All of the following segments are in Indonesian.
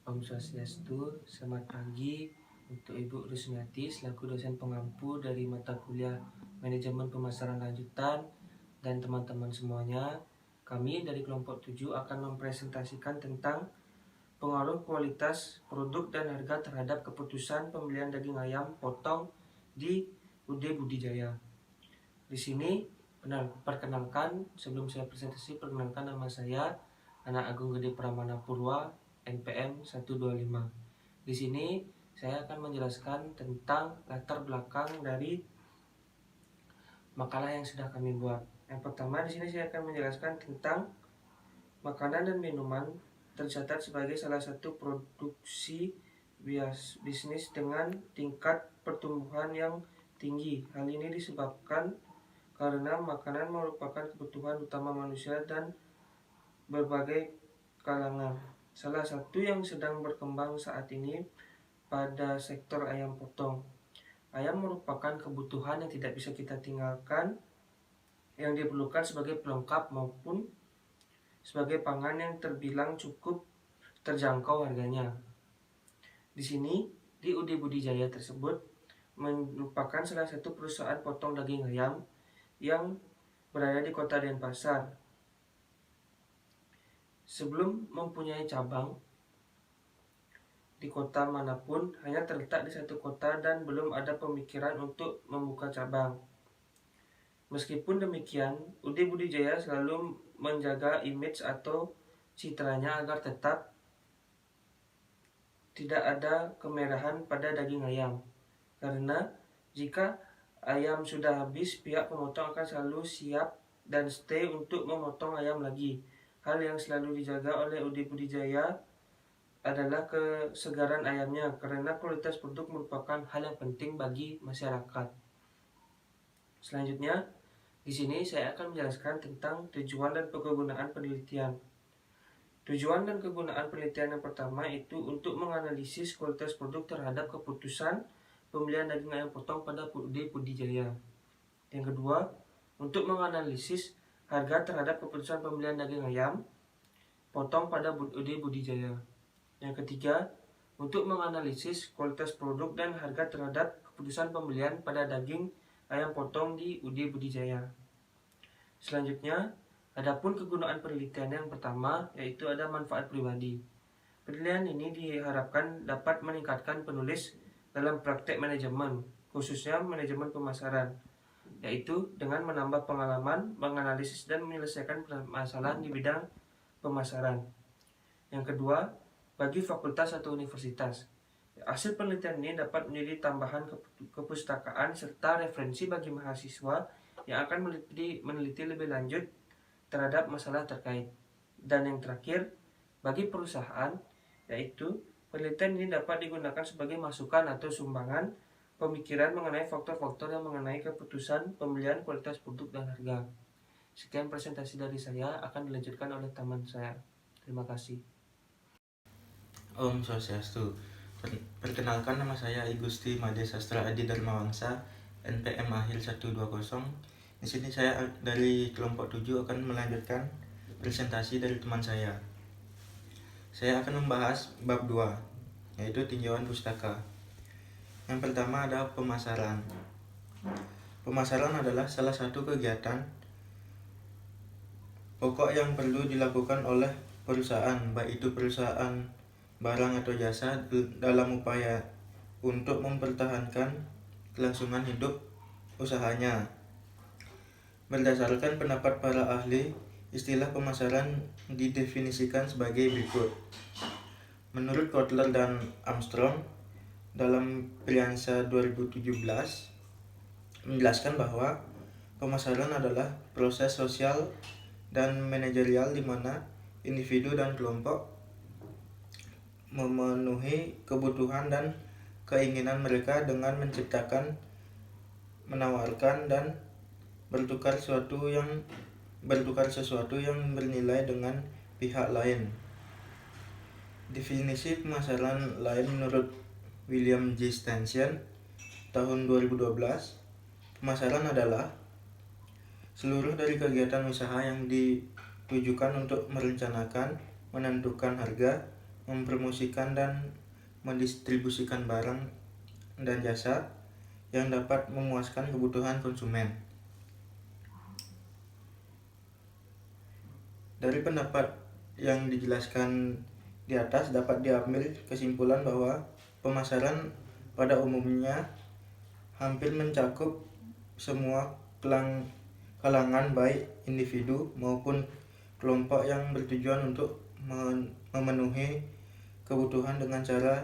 Om Swastiastu, selamat pagi untuk Ibu Rusmiati selaku dosen pengampu dari mata kuliah Manajemen Pemasaran Lanjutan dan teman-teman semuanya. Kami dari kelompok 7 akan mempresentasikan tentang pengaruh kualitas produk dan harga terhadap keputusan pembelian daging ayam potong di UD Budijaya. Di sini perkenalkan, sebelum saya presentasi, perkenalkan nama saya Anak Agung Gede Pramana Purwa, NPM 125. Di sini saya akan menjelaskan tentang latar belakang dari makalah yang sudah kami buat. Yang pertama, di sini saya akan menjelaskan tentang makanan dan minuman tercatat sebagai salah satu produksi bisnis dengan tingkat pertumbuhan yang tinggi. Hal ini disebabkan karena makanan merupakan kebutuhan utama manusia dan berbagai kalangan. Salah satu yang sedang berkembang saat ini pada sektor ayam potong. Ayam merupakan kebutuhan yang tidak bisa kita tinggalkan, yang diperlukan sebagai pelengkap maupun sebagai pangan yang terbilang cukup terjangkau harganya. Di sini, di UD Budijaya tersebut merupakan salah satu perusahaan potong daging ayam yang berada di kota Denpasar. Sebelum mempunyai cabang di kota manapun, hanya terletak di satu kota dan belum ada pemikiran untuk membuka cabang. Meskipun demikian, UD Budijaya selalu menjaga image atau citranya agar tetap tidak ada kemerahan pada daging ayam. Karena jika ayam sudah habis, pihak pemotong akan selalu siap dan stay untuk memotong ayam lagi. Hal yang selalu dijaga oleh UD Budijaya adalah kesegaran ayamnya, karena kualitas produk merupakan hal yang penting bagi masyarakat. Selanjutnya, di sini saya akan menjelaskan tentang tujuan dan kegunaan penelitian. Tujuan dan kegunaan penelitian yang pertama itu untuk menganalisis kualitas produk terhadap keputusan pembelian daging ayam potong pada UD Budijaya. Yang kedua, untuk menganalisis harga terhadap keputusan pembelian daging ayam potong pada UD Budijaya. Yang ketiga, untuk menganalisis kualitas produk dan harga terhadap keputusan pembelian pada daging ayam potong di UD Budijaya. Selanjutnya, adapun kegunaan penelitian yang pertama yaitu ada manfaat pribadi. Penelitian ini diharapkan dapat meningkatkan penulis dalam praktek manajemen, khususnya manajemen pemasaran, yaitu dengan menambah pengalaman, menganalisis dan menyelesaikan permasalahan di bidang pemasaran. Yang kedua, bagi fakultas atau universitas, hasil penelitian ini dapat menjadi tambahan kepustakaan serta referensi bagi mahasiswa yang akan meneliti lebih lanjut terhadap masalah terkait. Dan yang terakhir, bagi perusahaan, yaitu penelitian ini dapat digunakan sebagai masukan atau sumbangan pemikiran mengenai faktor-faktor yang mengenai keputusan pembelian kualitas produk dan harga. Sekian presentasi dari saya, akan dilanjutkan oleh teman saya. Terima kasih. Om Swastiastu. Perkenalkan, nama saya I Gusti Made Sastra Adi Dharmawangsa, NPM Akhil 120. Di sini saya dari kelompok 7 akan melanjutkan presentasi dari teman saya. Saya akan membahas bab 2, yaitu tinjauan pustaka. Yang pertama ada pemasaran. Pemasaran adalah salah satu kegiatan pokok yang perlu dilakukan oleh perusahaan, baik itu perusahaan barang atau jasa, dalam upaya untuk mempertahankan kelangsungan hidup usahanya. Berdasarkan pendapat para ahli, istilah pemasaran didefinisikan sebagai berikut. Menurut Kotler dan Armstrong dalam Priansa 2017 menjelaskan bahwa pemasaran adalah proses sosial dan manajerial di mana individu dan kelompok memenuhi kebutuhan dan keinginan mereka dengan menciptakan, menawarkan dan bertukar sesuatu yang bernilai dengan pihak lain. Definisi pemasaran lain menurut William J. Stansian tahun 2012, pemasaran adalah seluruh dari kegiatan usaha yang ditujukan untuk merencanakan, menentukan harga, mempromosikan dan mendistribusikan barang dan jasa yang dapat memuaskan kebutuhan konsumen. Dari pendapat yang dijelaskan di atas dapat diambil kesimpulan bahwa pemasaran pada umumnya hampir mencakup semua kalangan baik individu maupun kelompok yang bertujuan untuk memenuhi kebutuhan dengan cara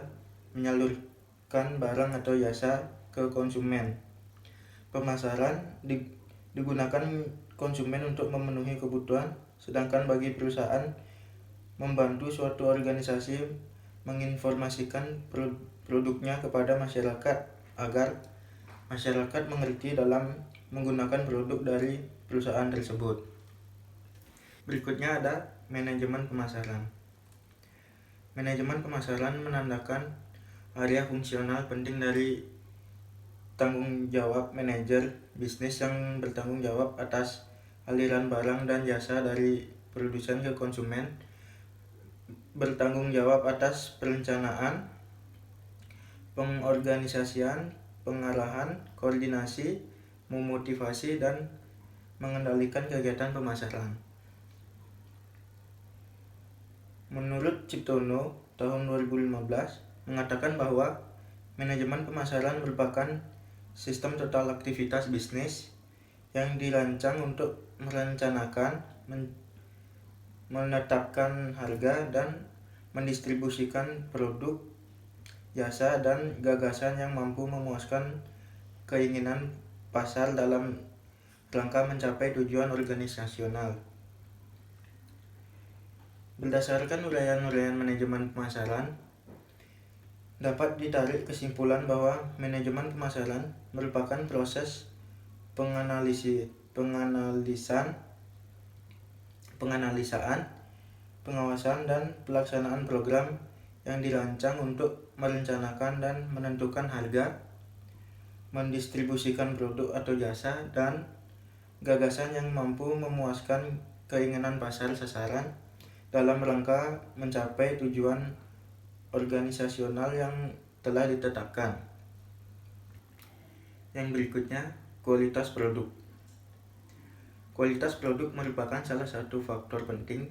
menyalurkan barang atau jasa ke konsumen. Pemasaran digunakan konsumen untuk memenuhi kebutuhan, sedangkan bagi perusahaan membantu suatu organisasi menginformasikan produknya kepada masyarakat agar masyarakat mengerti dalam menggunakan produk dari perusahaan tersebut. Berikutnya ada manajemen pemasaran. Manajemen pemasaran menandakan area fungsional penting dari tanggung jawab manajer bisnis yang bertanggung jawab atas aliran barang dan jasa dari produsen ke konsumen, bertanggung jawab atas perencanaan, pengorganisasian, pengarahan, koordinasi, memotivasi, dan mengendalikan kegiatan pemasaran. Menurut Ciptono tahun 2015 mengatakan bahwa manajemen pemasaran merupakan sistem total aktivitas bisnis yang dirancang untuk merencanakan, menetapkan harga, dan mendistribusikan produk, jasa, dan gagasan yang mampu memuaskan keinginan pasar dalam rangka mencapai tujuan organisasional. Berdasarkan uraian-uraian manajemen pemasaran, dapat ditarik kesimpulan bahwa manajemen pemasaran merupakan proses penganalisaan, pengawasan, dan pelaksanaan program yang dirancang untuk merencanakan dan menentukan harga, mendistribusikan produk atau jasa, dan gagasan yang mampu memuaskan keinginan pasar sasaran dalam rangka mencapai tujuan organisasional yang telah ditetapkan. Yang berikutnya, kualitas produk. Kualitas produk merupakan salah satu faktor penting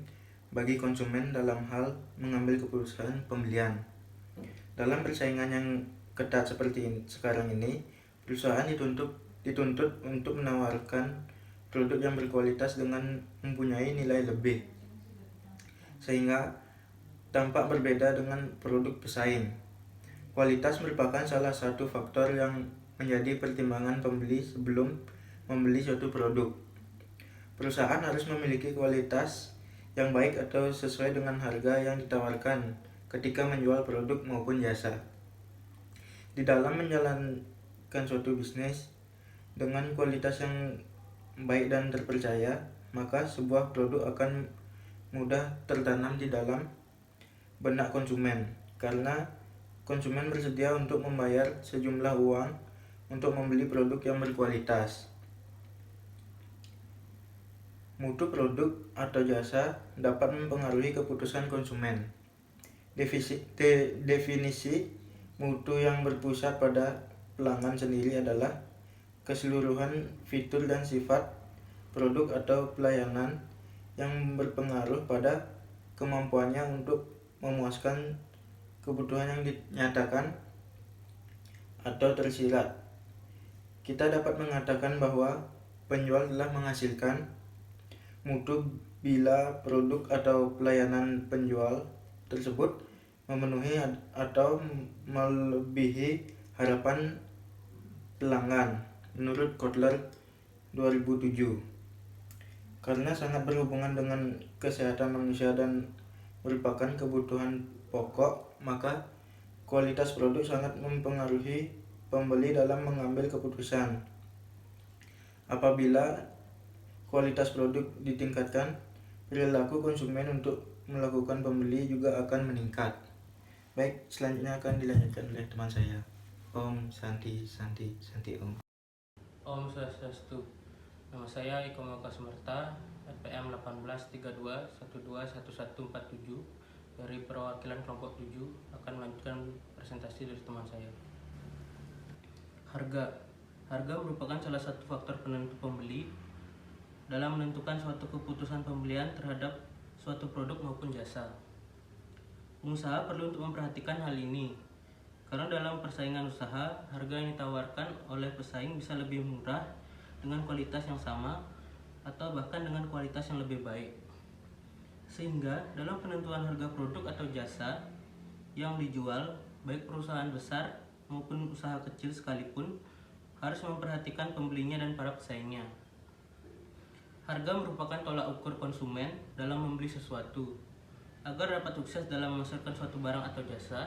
bagi konsumen dalam hal mengambil keputusan pembelian. Dalam persaingan yang ketat seperti sekarang ini, perusahaan dituntut untuk menawarkan produk yang berkualitas dengan mempunyai nilai lebih, sehingga tampak berbeda dengan produk pesaing. Kualitas merupakan salah satu faktor yang menjadi pertimbangan pembeli sebelum membeli suatu produk. Perusahaan harus memiliki kualitas yang baik atau sesuai dengan harga yang ditawarkan ketika menjual produk maupun jasa. Di dalam menjalankan suatu bisnis dengan kualitas yang baik dan terpercaya, maka sebuah produk akan mudah tertanam di dalam benak konsumen, karena konsumen bersedia untuk membayar sejumlah uang untuk membeli produk yang berkualitas. Mutu produk atau jasa dapat mempengaruhi keputusan konsumen. Definisi mutu yang berpusat pada pelanggan sendiri adalah keseluruhan fitur dan sifat produk atau pelayanan yang berpengaruh pada kemampuannya untuk memuaskan kebutuhan yang dinyatakan atau tersirat. Kita dapat mengatakan bahwa penjual telah menghasilkan mutu bila produk atau pelayanan penjual tersebut memenuhi atau melebihi harapan pelanggan, menurut Kotler 2007. Karena sangat berhubungan dengan kesehatan manusia dan merupakan kebutuhan pokok, maka kualitas produk sangat mempengaruhi pembeli dalam mengambil keputusan. Apabila kualitas produk ditingkatkan, perilaku konsumen untuk melakukan pembeli juga akan meningkat. Baik, selanjutnya akan dilanjutkan oleh teman saya, Om Santi Om. Om Swastiastu. Nama saya Iko Maka Semerta, RPM 1832 121147, dari perwakilan kelompok 7 akan melanjutkan presentasi dari teman saya. Harga merupakan salah satu faktor penentu pembeli dalam menentukan suatu keputusan pembelian terhadap suatu produk maupun jasa. Pengusaha perlu untuk memperhatikan hal ini, karena dalam persaingan usaha, harga yang ditawarkan oleh pesaing bisa lebih murah dengan kualitas yang sama atau bahkan dengan kualitas yang lebih baik. Sehingga dalam penentuan harga produk atau jasa yang dijual, baik perusahaan besar maupun usaha kecil sekalipun harus memperhatikan pembelinya dan para pesaingnya. Harga merupakan tolak ukur konsumen dalam membeli sesuatu. Agar dapat sukses dalam memasarkan suatu barang atau jasa,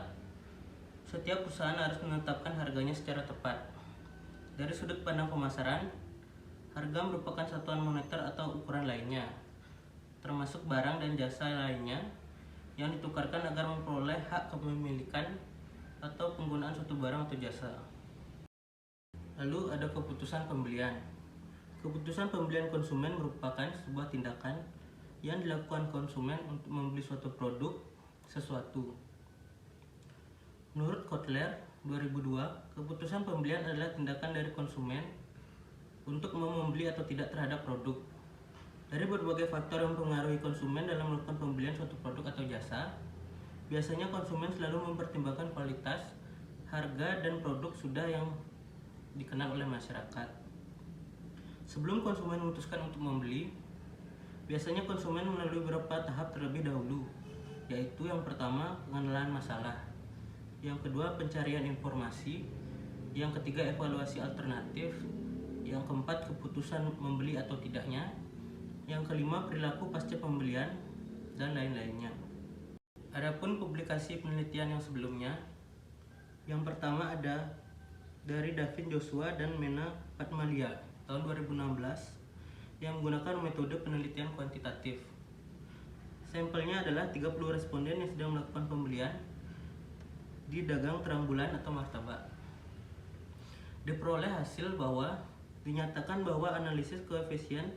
setiap perusahaan harus menetapkan harganya secara tepat. Dari sudut pandang pemasaran, harga merupakan satuan moneter atau ukuran lainnya, termasuk barang dan jasa lainnya yang ditukarkan agar memperoleh hak kepemilikan atau penggunaan suatu barang atau jasa. Lalu ada keputusan pembelian. Keputusan pembelian konsumen merupakan sebuah tindakan yang dilakukan konsumen untuk membeli suatu produk, sesuatu. Menurut Kotler 2002, keputusan pembelian adalah tindakan dari konsumen untuk mau membeli atau tidak terhadap produk. Dari berbagai faktor yang mempengaruhi konsumen dalam melakukan pembelian suatu produk atau jasa, biasanya konsumen selalu mempertimbangkan kualitas, harga, dan produk sudah yang dikenal oleh masyarakat. Sebelum konsumen memutuskan untuk membeli, biasanya konsumen melalui beberapa tahap terlebih dahulu, yaitu yang pertama, pengenalan masalah, yang kedua, pencarian informasi, yang ketiga, evaluasi alternatif, yang keempat, keputusan membeli atau tidaknya, yang kelima, perilaku pasca pembelian, dan lain-lainnya. Adapun publikasi penelitian yang sebelumnya, yang pertama ada dari Davin Joshua dan Mena Patmalia tahun 2016 yang menggunakan metode penelitian kuantitatif. Sampelnya adalah 30 responden yang sedang melakukan pembelian di dagang terang bulan atau martabak. Diperoleh hasil bahwa dinyatakan bahwa analisis koefisien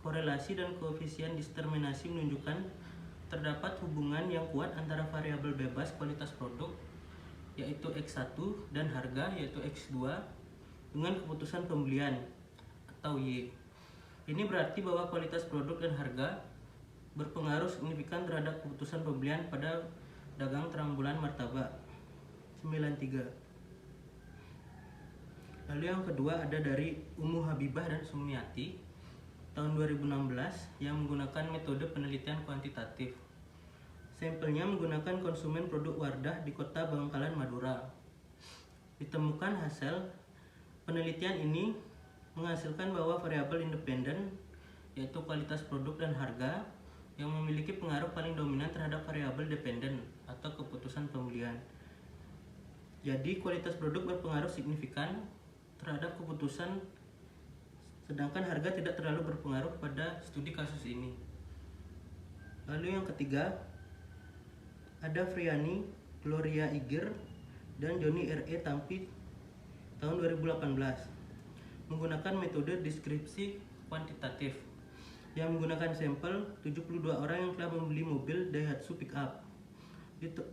korelasi dan koefisien diskriminasi menunjukkan terdapat hubungan yang kuat antara variabel bebas kualitas produk yaitu X1 dan harga yaitu X2 dengan keputusan pembelian atau Y. Ini berarti bahwa kualitas produk dan harga berpengaruh signifikan terhadap keputusan pembelian pada dagang terang bulan martabak 93. Lalu yang kedua ada dari Umu Habibah dan Sumiati tahun 2016 yang menggunakan metode penelitian kuantitatif. Sampelnya menggunakan konsumen produk Wardah di kota Bangkalan, Madura. Ditemukan hasil penelitian ini menghasilkan bahwa variabel independen yaitu kualitas produk dan harga yang memiliki pengaruh paling dominan terhadap variabel dependen atau keputusan pembelian. Jadi kualitas produk berpengaruh signifikan terhadap keputusan, sedangkan harga tidak terlalu berpengaruh pada studi kasus ini. Lalu yang ketiga ada Friani, Gloria Iger, dan Joni R.E. Tampi tahun 2018 menggunakan metode deskripsi kuantitatif yang menggunakan sampel 72 orang yang telah membeli mobil Daihatsu pickup.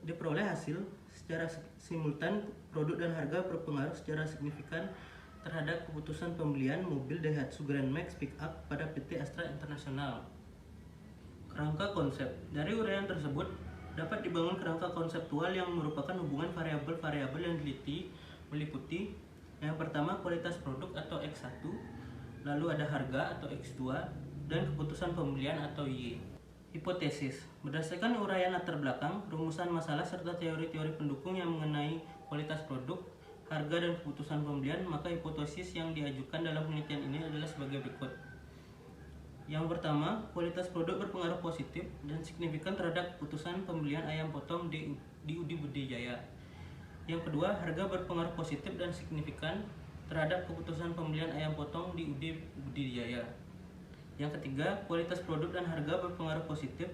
Diperoleh hasil secara simultan produk dan harga berpengaruh secara signifikan terhadap keputusan pembelian mobil Daihatsu Grand Max pickup pada PT Astra International. Kerangka konsep. Dari uraian tersebut dapat dibangun kerangka konseptual yang merupakan hubungan variabel-variabel yang meliputi yang pertama kualitas produk atau X1, lalu ada harga atau X2, dan keputusan pembelian atau Y. Hipotesis. Berdasarkan uraian latar belakang, rumusan masalah serta teori-teori pendukung yang mengenai kualitas produk, harga, dan keputusan pembelian, maka hipotesis yang diajukan dalam penelitian ini adalah sebagai berikut. Yang pertama, kualitas produk berpengaruh positif dan signifikan terhadap keputusan pembelian ayam potong di Udi Budijaya. Yang kedua, harga berpengaruh positif dan signifikan terhadap keputusan pembelian ayam potong di Udi Budijaya. Yang ketiga, kualitas produk dan harga berpengaruh positif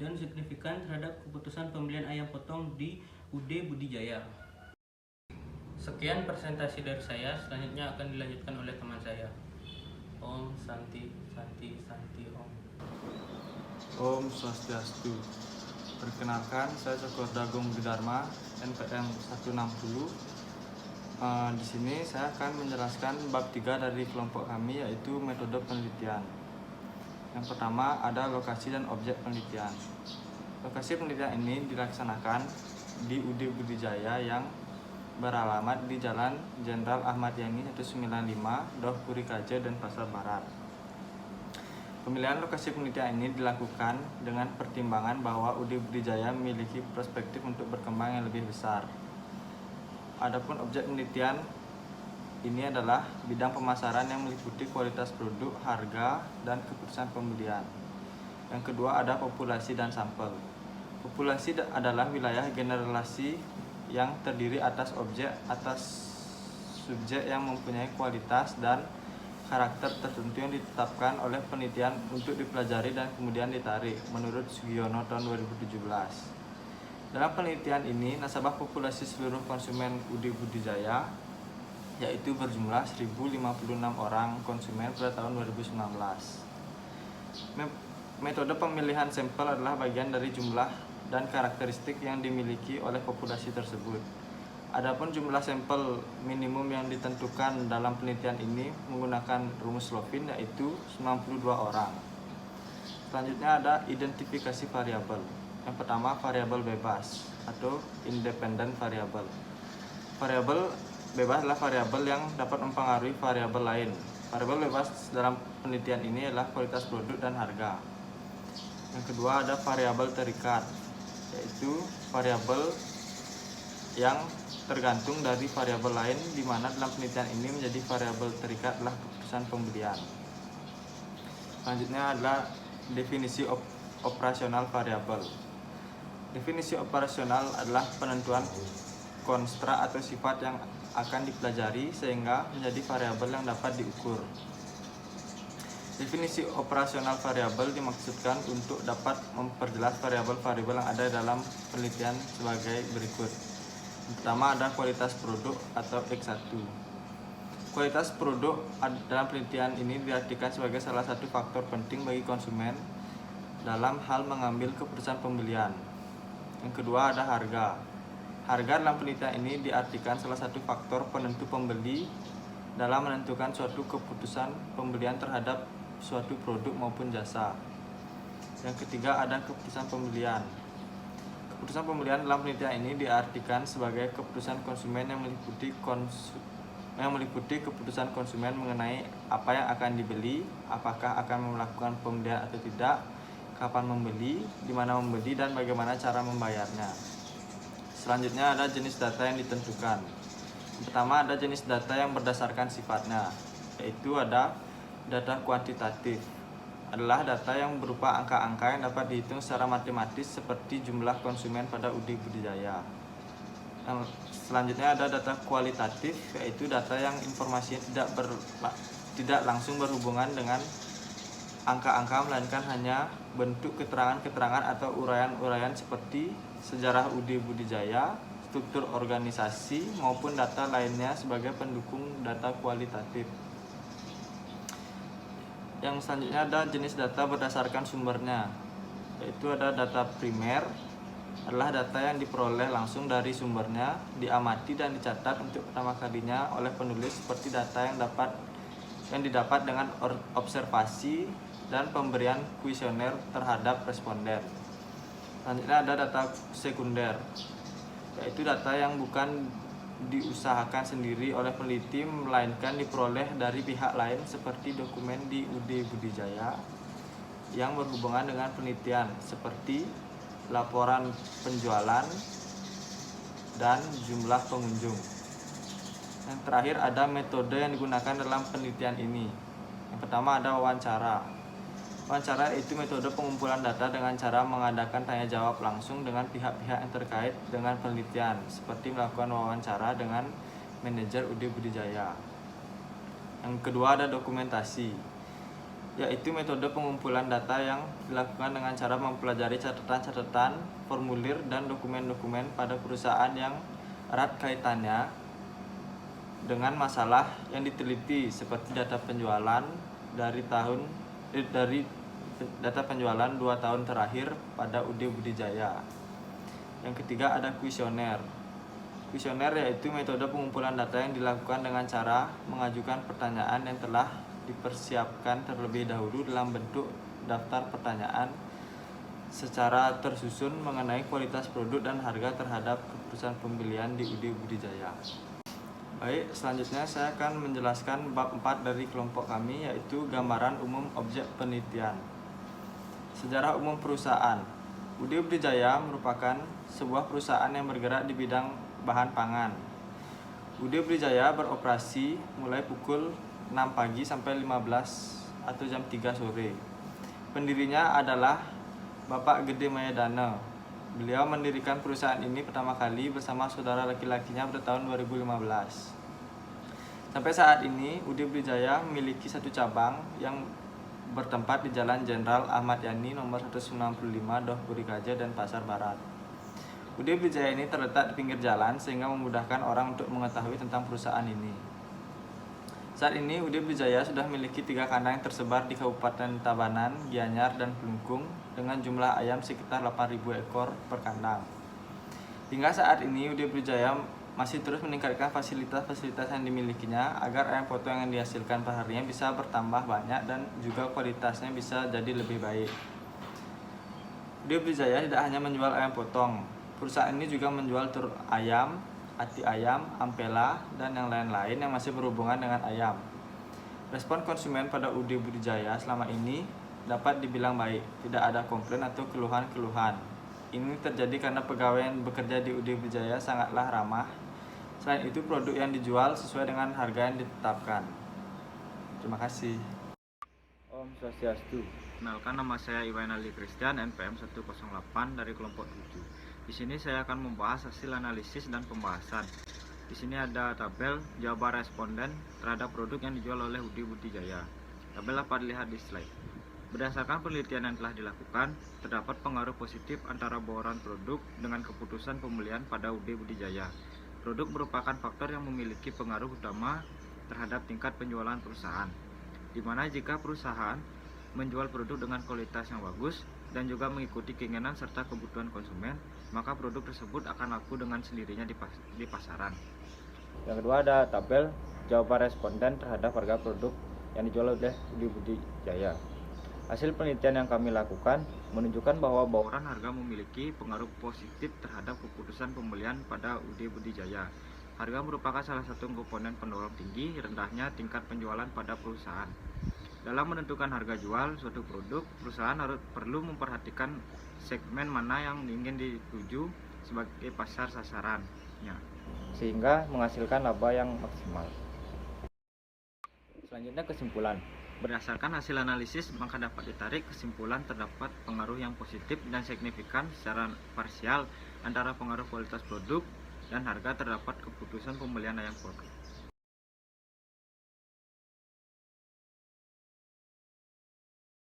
dan signifikan terhadap keputusan pembelian ayam potong di UD Budijaya. Sekian presentasi dari saya, selanjutnya akan dilanjutkan oleh teman saya. Om Santi Santi Santi Om. Om Swastiastu. Perkenalkan, saya Cokorda Agung Budi Dharma, NPM 160. Di sini saya akan menjelaskan bab 3 dari kelompok kami, yaitu metode penelitian. Yang pertama ada lokasi dan objek penelitian. Lokasi penelitian ini dilaksanakan di UD Budi Jaya yang beralamat di Jalan Jenderal Ahmad Yani 195, Doh Puri Kaje, Denpasar Barat. Pemilihan lokasi penelitian ini dilakukan dengan pertimbangan bahwa UD Budi Jaya memiliki perspektif untuk berkembang yang lebih besar. Adapun objek penelitian ini adalah bidang pemasaran yang meliputi kualitas produk, harga, dan keputusan pembelian. Yang kedua ada populasi dan sampel. Populasi adalah wilayah generalisasi yang terdiri atas subjek yang mempunyai kualitas dan karakter tertentu yang ditetapkan oleh penelitian untuk dipelajari dan kemudian ditarik menurut Sugiono tahun 2017. Dalam penelitian ini, nasabah populasi seluruh konsumen UD Budi Jaya yaitu berjumlah 1056 orang konsumen pada tahun 2019. Metode pemilihan sampel adalah bagian dari jumlah dan karakteristik yang dimiliki oleh populasi tersebut. Adapun jumlah sampel minimum yang ditentukan dalam penelitian ini menggunakan rumus Slovin yaitu 92 orang. Selanjutnya ada identifikasi variabel. Yang pertama variabel bebas atau independent variable. Variabel bebas adalah variabel yang dapat mempengaruhi variabel lain. Variabel bebas dalam penelitian ini adalah kualitas produk dan harga. Yang kedua ada variabel terikat, yaitu variabel yang tergantung dari variabel lain, di mana dalam penelitian ini menjadi variabel terikat adalah keputusan pembelian. Selanjutnya adalah definisi operasional variabel. Definisi operasional adalah penentuan konstruk atau sifat yang akan dipelajari sehingga menjadi variabel yang dapat diukur. Definisi operasional variabel dimaksudkan untuk dapat memperjelas variabel-variabel yang ada dalam penelitian sebagai berikut. Yang pertama ada kualitas produk atau X1. Kualitas produk dalam penelitian ini diartikan sebagai salah satu faktor penting bagi konsumen dalam hal mengambil keputusan pembelian. Yang kedua ada harga. Harga dalam penelitian ini diartikan salah satu faktor penentu pembeli dalam menentukan suatu keputusan pembelian terhadap suatu produk maupun jasa. Yang ketiga ada keputusan pembelian. Keputusan pembelian dalam penelitian ini diartikan sebagai keputusan konsumen yang meliputi keputusan konsumen mengenai apa yang akan dibeli, apakah akan melakukan pembelian atau tidak, kapan membeli, di mana membeli, dan bagaimana cara membayarnya. Selanjutnya ada jenis data yang ditentukan. Yang pertama ada jenis data yang berdasarkan sifatnya, yaitu ada data kuantitatif. Adalah data yang berupa angka-angka yang dapat dihitung secara matematis seperti jumlah konsumen pada UD Budi Jaya. Selanjutnya ada data kualitatif, yaitu data yang informasinya tidak langsung berhubungan dengan angka-angka, melainkan hanya bentuk keterangan-keterangan atau uraian-uraian seperti sejarah UD Budi Jaya, struktur organisasi, maupun data lainnya sebagai pendukung data kualitatif. Yang selanjutnya ada jenis data berdasarkan sumbernya, yaitu ada data primer, adalah data yang diperoleh langsung dari sumbernya, diamati dan dicatat untuk pertama kalinya oleh penulis seperti data yang didapat dengan observasi dan pemberian kuesioner terhadap responden. Selanjutnya ada data sekunder, yaitu data yang bukan diusahakan sendiri oleh peneliti, melainkan diperoleh dari pihak lain seperti dokumen di UD Budi Jaya yang berhubungan dengan penelitian seperti laporan penjualan dan jumlah pengunjung. Yang terakhir ada metode yang digunakan dalam penelitian ini. Yang pertama ada wawancara. Wawancara itu metode pengumpulan data dengan cara mengadakan tanya jawab langsung dengan pihak-pihak yang terkait dengan penelitian, seperti melakukan wawancara dengan manajer UD Budi Jaya. Yang kedua ada dokumentasi, yaitu metode pengumpulan data yang dilakukan dengan cara mempelajari catatan-catatan, formulir, dan dokumen-dokumen pada perusahaan yang erat kaitannya dengan masalah yang diteliti, seperti data penjualan dari data penjualan 2 tahun terakhir pada UD Budijaya. Yang ketiga ada kuesioner. Kuesioner yaitu metode pengumpulan data yang dilakukan dengan cara mengajukan pertanyaan yang telah dipersiapkan terlebih dahulu dalam bentuk daftar pertanyaan secara tersusun mengenai kualitas produk dan harga terhadap keputusan pembelian di UD Budijaya. Baik, selanjutnya saya akan menjelaskan bab 4 dari kelompok kami, yaitu gambaran umum objek penelitian. Sejarah umum perusahaan. UD Budijaya merupakan sebuah perusahaan yang bergerak di bidang bahan pangan. UD Budijaya beroperasi mulai pukul 6 pagi sampai 15 atau jam 3 sore. Pendirinya adalah Bapak Gede Mayadana. Beliau mendirikan perusahaan ini pertama kali bersama saudara laki-lakinya pada tahun 2015. Sampai saat ini, UD Budijaya memiliki satu cabang yang bertempat di Jalan Jenderal Ahmad Yani nomor 195 Doh Purikaja dan Pasar Barat. UD Budijaya ini terletak di pinggir jalan sehingga memudahkan orang untuk mengetahui tentang perusahaan ini. Saat ini UD Budijaya sudah memiliki 3 kandang yang tersebar di Kabupaten Tabanan, Gianyar, dan Kelungkung dengan jumlah ayam sekitar 8.000 ekor per kandang. Hingga saat ini UD Budijaya masih terus meningkatkan fasilitas-fasilitas yang dimilikinya agar ayam potong yang dihasilkan per harinya bisa bertambah banyak dan juga kualitasnya bisa jadi lebih baik. UD Budijaya tidak hanya menjual ayam potong, perusahaan ini juga menjual telur ayam, ati ayam, ampela, dan yang lain-lain yang masih berhubungan dengan ayam. Respon konsumen pada UD Budijaya selama ini dapat dibilang baik, tidak ada komplain atau keluhan-keluhan. Ini terjadi karena pegawai yang bekerja di UD Budijaya sangatlah ramah. Selain itu, produk yang dijual sesuai dengan harga yang ditetapkan. Terima kasih. Om Swastiastu. Kenalkan, nama saya Iwan Ali Christian, NPM 108 dari kelompok 7. Di sini saya akan membahas hasil analisis dan pembahasan. Di sini ada tabel jawaban responden terhadap produk yang dijual oleh UD Budijaya. Tabel dapat dilihat di slide. Berdasarkan penelitian yang telah dilakukan, terdapat pengaruh positif antara bauran produk dengan keputusan pembelian pada UD Budijaya. Produk merupakan faktor yang memiliki pengaruh utama terhadap tingkat penjualan perusahaan, di mana jika perusahaan menjual produk dengan kualitas yang bagus dan juga mengikuti keinginan serta kebutuhan konsumen, maka produk tersebut akan laku dengan sendirinya di pasaran. Yang kedua ada tabel jawaban responden terhadap harga produk yang dijual oleh UD Budijaya. Hasil penelitian yang kami lakukan menunjukkan bahwa bauran harga memiliki pengaruh positif terhadap keputusan pembelian pada UD Budijaya. Harga merupakan salah satu komponen pendorong tinggi rendahnya tingkat penjualan pada perusahaan. Dalam menentukan harga jual suatu produk, perusahaan perlu memperhatikan segmen mana yang ingin dituju sebagai pasar sasarannya, sehingga menghasilkan laba yang maksimal. Selanjutnya kesimpulan. Berdasarkan hasil analisis, maka dapat ditarik kesimpulan terdapat pengaruh yang positif dan signifikan secara parsial antara pengaruh kualitas produk dan harga terdapat keputusan pembelian ayam potong.